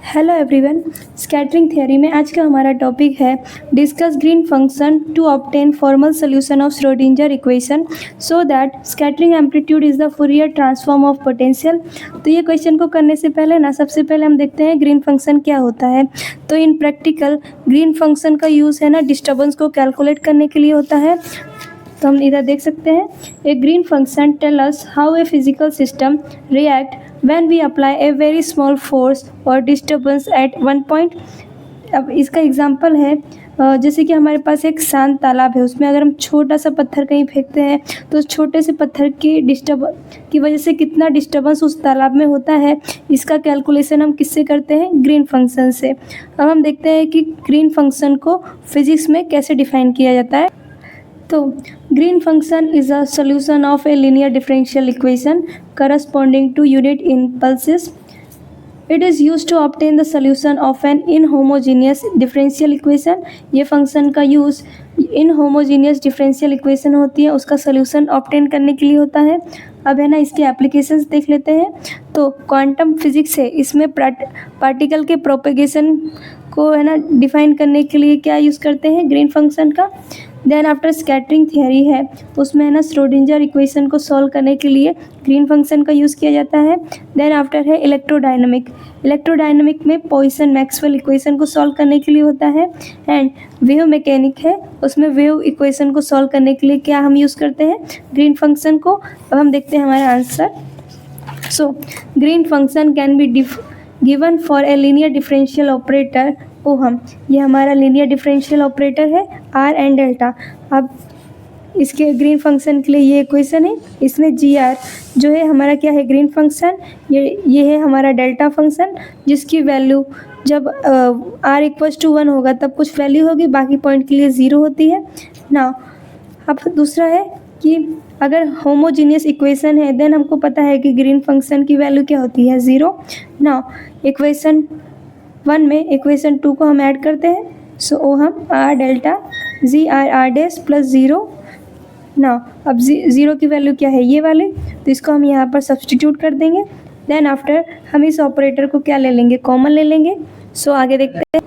Hello everyone. Scattering theory में आज का हमारा टॉपिक है discuss green function to obtain formal solution of Schrodinger equation so that scattering amplitude is the Fourier transform of potential. तो ये question को करने से पहले सबसे पहले हम देखते हैं ग्रीन फंक्शन क्या होता है। तो इन प्रैक्टिकल ग्रीन फंक्शन का यूज़ है डिस्टर्बेंस को कैलकुलेट करने के लिए होता है। तो हम इधर देख सकते हैं a Green function tell us how a physical system react when we apply a very small force और डिस्टर्बेंस एट वन पॉइंट। अब इसका एग्जांपल है जैसे कि हमारे पास एक शांत तालाब है, उसमें अगर हम छोटा सा पत्थर कहीं फेंकते हैं तो उस छोटे से पत्थर की वजह से कितना डिस्टर्बेंस उस तालाब में होता है, इसका कैलकुलेशन हम किससे करते हैं? ग्रीन फंक्शन से। अब हम देखते हैं कि ग्रीन फंक्शन को फिजिक्स में कैसे डिफाइन किया जाता है। तो Green function is a solution of a linear differential equation corresponding to unit impulses. It is use to obtain the solution of an inhomogeneous differential equation. ये फंक्शन का use inhomogeneous differential equation होती है उसका solution obtain करने के लिए होता है। अब इसके एप्लीकेशंस देख लेते हैं। तो क्वांटम फिजिक्स है, इसमें पार्टिकल के प्रोपेगेशन को डिफाइन करने के लिए क्या यूज़ करते हैं? ग्रीन फंक्शन का। देन आफ्टर स्कैटरिंग थियरी है, उसमें श्रोडिंगर इक्वेशन को सॉल्व करने के लिए ग्रीन फंक्शन का यूज़ किया जाता है। देन आफ्टर है इलेक्ट्रोडायनेमिक में पॉइसन मैक्सवेल इक्वेशन को सॉल्व करने के लिए होता है। एंड वेव मैकेनिक है, उसमें वेव इक्वेशन को सॉल्व करने के लिए क्या हम यूज़ करते हैं? ग्रीन फंक्शन को। अब हम देखते हैं हमारा answer. So green function can be given for a linear differential operator ohm. ये हमारा लीनियर डिफरेंशियल ऑपरेटर है आर एंड डेल्टा। अब इसके ग्रीन फंक्शन के लिए ये इक्वेशन है, इसमें जी आर जो है हमारा क्या है? Green function. ये है हमारा डेल्टा फंक्शन जिसकी वैल्यू जब आर इक्वल्स टू 1 होगा तब कुछ वैल्यू होगी, बाकी पॉइंट के लिए 0 होती है ना। अब दूसरा है कि अगर होमोजीनियस इक्वेशन है देन हमको पता है कि ग्रीन फंक्शन की वैल्यू क्या होती है? 0 ना। इक्वेशन 1 में इक्वेशन 2 को हम ऐड करते हैं, सो ओ हम R delta G R R dash plus 0 ना। अब 0 की वैल्यू क्या है? ये वाली, तो इसको हम यहाँ पर सब्सटीट्यूट कर देंगे। देन आफ्टर हम इस ऑपरेटर को क्या ले लेंगे? कॉमन ले लेंगे। सो आगे देखते हैं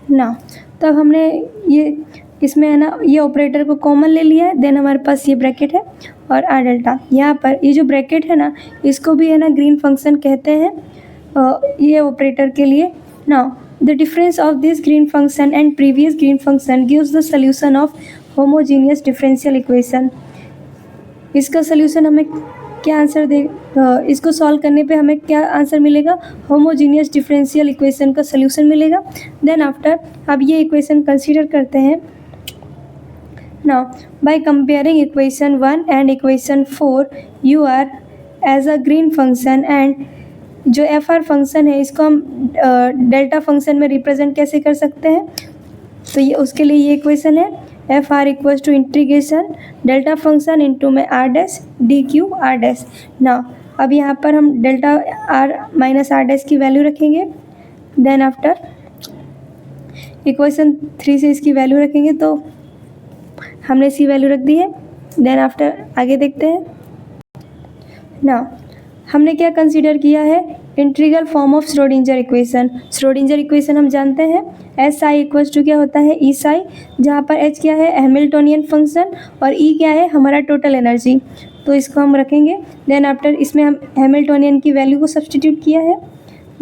ना। तब हमने ये इसमें ये ऑपरेटर को कॉमन ले लिया है। देन हमारे पास ये ब्रैकेट है और आर डेल्टा। यहाँ पर ये जो ब्रैकेट है इसको भी ग्रीन फंक्शन कहते हैं ये ऑपरेटर के लिए ना। The difference of this green function and previous green function gives the solution of homogeneous differential equation. इसका सोल्यूशन हमें क्या आंसर दे? इसको सॉल्व करने पे हमें क्या आंसर मिलेगा? होमोजीनियस डिफरेंशियल इक्वेशन का सोल्यूशन मिलेगा। देन आफ्टर अब ये इक्वेशन कंसीडर करते हैं ना। By comparing equation 1 and equation 4 U R as a green function and जो एफ आर फंक्शन है इसको हम डेल्टा फंक्शन में रिप्रेजेंट कैसे कर सकते हैं? तो ये उसके लिए ये इक्वेशन है F R equals to integration delta function into में R dash D Q R dash ना। अब यहाँ पर हम delta R minus R dash की वैल्यू रखेंगे। देन आफ्टर इक्वेशन 3 से इसकी वैल्यू रखेंगे, तो हमने इसकी वैल्यू रख दी है। देन आफ्टर आगे देखते हैं ना। हमने क्या कंसीडर किया है? Integral form of Schrodinger equation. Schrodinger equation हम जानते हैं एस आई इक्वल्स टू क्या होता है? ई साई, जहाँ पर एच क्या है? हैमिल्टोनियन फंक्शन, और ई क्या है? हमारा टोटल एनर्जी। तो इसको हम रखेंगे। देन आफ्टर इसमें हम हैमिल्टोनियन की वैल्यू को सब्सटीट्यूट किया है।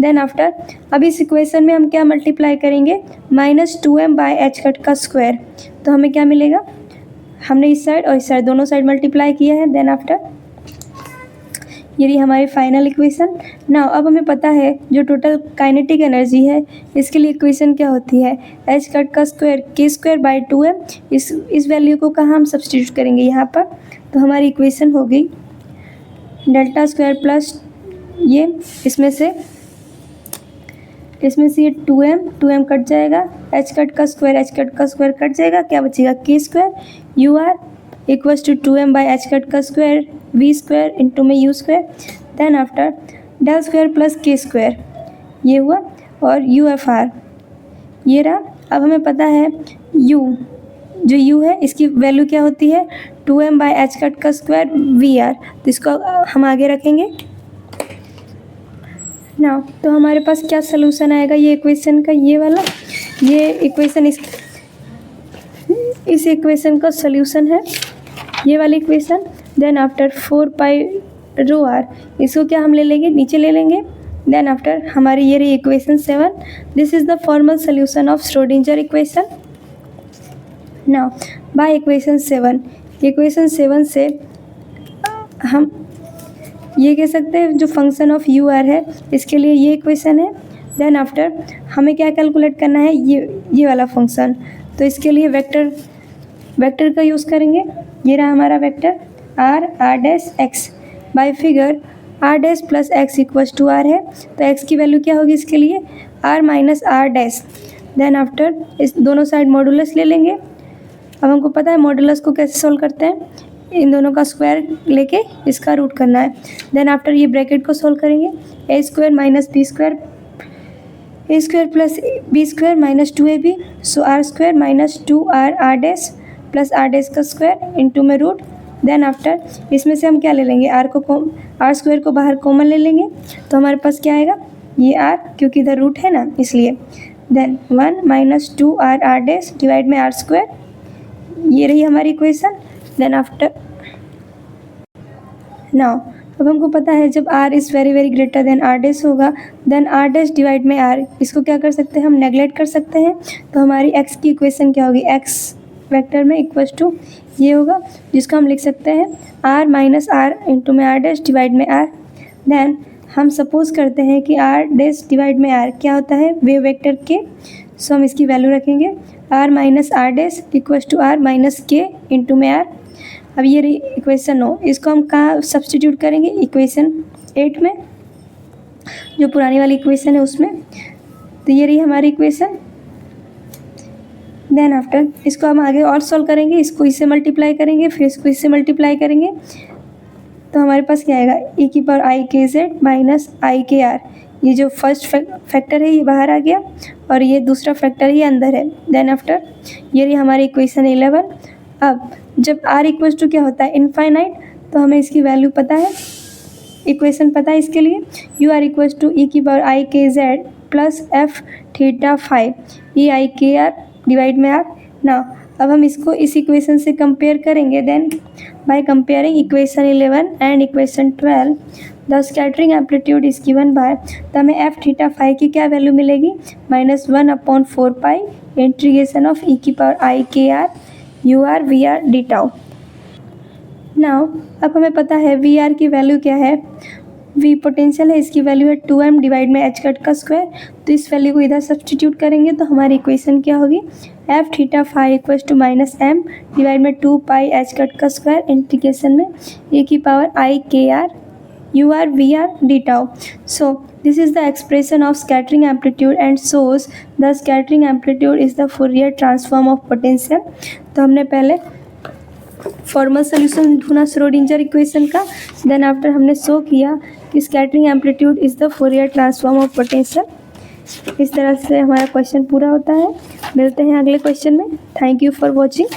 देन आफ्टर अब इस इक्वेशन में हम क्या मल्टीप्लाई करेंगे? -2m बाय एच कट का स्क्वायर। तो हमें क्या मिलेगा? हमने इस साइड और इस साइड दोनों साइड मल्टीप्लाई किया है। देन आफ्टर ये हमारी फाइनल इक्वेशन ना। अब हमें पता है जो टोटल काइनेटिक एनर्जी है इसके लिए इक्वेशन क्या होती है? एच कट का स्क्वायर के स्क्वायर बाय 2m। इस वैल्यू को कहाँ हम सब्सटीट्यूट करेंगे? यहाँ पर। तो हमारी इक्वेशन हो गई डेल्टा स्क्वायर प्लस ये इसमें से ये 2m कट जाएगा, एच कट का स्क्वायर कट जाएगा, क्या बचेगा? K square U R equals to 2m by H cut का स्क्वायर वी स्क्वायर इंटू में U square. Then after del square plus K square ये हुआ, और यू एफ आर ये रहा। अब हमें पता है जो u है इसकी वैल्यू क्या होती है? 2m बाई एच कट का स्क्वायर वी आर। तो इसको हम आगे रखेंगे ना तो हमारे पास क्या सोल्यूशन आएगा ये इक्वेशन का, ये वाला, ये इक्वेशन इस इक्वेशन का सोल्यूशन है ये वाली equation. Then after 4 pi rho R, इसको क्या हम ले लेंगे, नीचे ले लेंगे। देन आफ्टर हमारी ये रही equation 7, this is the formal solution of Schrödinger equation. Now by equation 7 से हम ये कह सकते हैं जो फंक्शन ऑफ यू आर है इसके लिए ये इक्वेशन है। देन आफ्टर हमें क्या कैलकुलेट करना है, ये वाला फंक्शन, तो इसके लिए वेक्टर का यूज़ करेंगे। ये रहा हमारा vector R dash X, by figure R dash plus X equals to R है, तो एक्स की वैल्यू क्या होगी इसके लिए, R minus R dash. Then after इस दोनों साइड मॉडुलस ले लेंगे। अब हमको पता है मॉडुलस को कैसे सोल्व करते हैं, इन दोनों का स्क्वायर लेके इसका रूट करना है। देन आफ्टर ये ब्रैकेट को सोल्व करेंगे, A square minus B square plus B square minus 2ab, so R square minus 2r R dash plus R dash का स्क्वायर इंटू में रूट। देन आफ्टर इसमें से हम क्या ले लेंगे, आर स्क्वायर को बाहर कॉमन ले लेंगे, तो हमारे पास क्या आएगा, ये आर, क्योंकि इधर रूट है ना इसलिए। Then 1 minus 2r R dash divide में आर स्क्वायर, ये रही हमारी इक्वेशन। देन आफ्टर नाउ अब हमको पता है जब r is very very greater than R dash होगा, देन आर डैश डिवाइड में r, इसको क्या कर सकते हैं हम, नेगलेक्ट कर सकते हैं। तो हमारी x की इक्वेशन क्या होगी, x वेक्टर में इक्वल्स टू ये होगा, जिसको हम लिख सकते हैं r माइनस आर इंटू में आर डैश डिवाइड में r। देन हम सपोज करते हैं कि r डैश डिवाइड में r क्या होता है, वेव वेक्टर के, सो हम इसकी वैल्यू रखेंगे r minus R dash equals to r minus K into में r। अब ये रही इक्वेशन 9, इसको हम कहाँ सब्स्टिट्यूट करेंगे, इक्वेशन 8 में, जो पुरानी वाली इक्वेशन है उसमें। तो ये रही हमारी इक्वेशन। देन आफ्टर इसको हम आगे और सॉल्व करेंगे, इसको इससे मल्टीप्लाई करेंगे, फिर इसको इससे मल्टीप्लाई करेंगे, तो हमारे पास क्या आएगा, e की power I K Z minus I K are. ये जो फर्स्ट फैक्टर है ये बाहर आ गया और ये दूसरा फैक्टर ये अंदर है। देन आफ्टर ये रही हमारी इक्वेशन 11। अब जब r इक्वल्स टू क्या होता है, इनफाइनाइट, तो हमें इसकी वैल्यू पता है, इक्वेशन पता है इसके लिए, U R equals to E की power I K Z plus F theta five E I K R divide में आर ना। अब हम इसको इस इक्वेशन से कंपेयर करेंगे। Then by comparing equation 11 and equation 12 the scattering amplitude is given by, तो हमें एफ थीटा फाइव की क्या वैल्यू मिलेगी, -1/4 पाई इंटीग्रेशन ऑफ ई की power I K R U R V R D tau. Now अब हमें पता है वी आर की वैल्यू क्या है, वी पोटेंशियल है, इसकी वैल्यू है 2m डिवाइड में एच कट का स्क्वायर। तो इस वैल्यू को इधर सब्सटीट्यूट करेंगे तो हमारी इक्वेशन क्या होगी, F theta five equals to -m divide में 2 पाई एच कट का स्क्वायर इंटीग्रेशन में ए की power I K R U R V R D tau. So this is the expression of scattering amplitude and shows the scattering amplitude is the Fourier transform of potential. तो हमने पहले formal solution ढूंढा Schrodinger equation का, then after हमने show किया कि scattering amplitude is the Fourier transform of potential. इस तरह से हमारा क्वेश्चन पूरा होता है। मिलते हैं अगले क्वेश्चन में। Thank you for watching.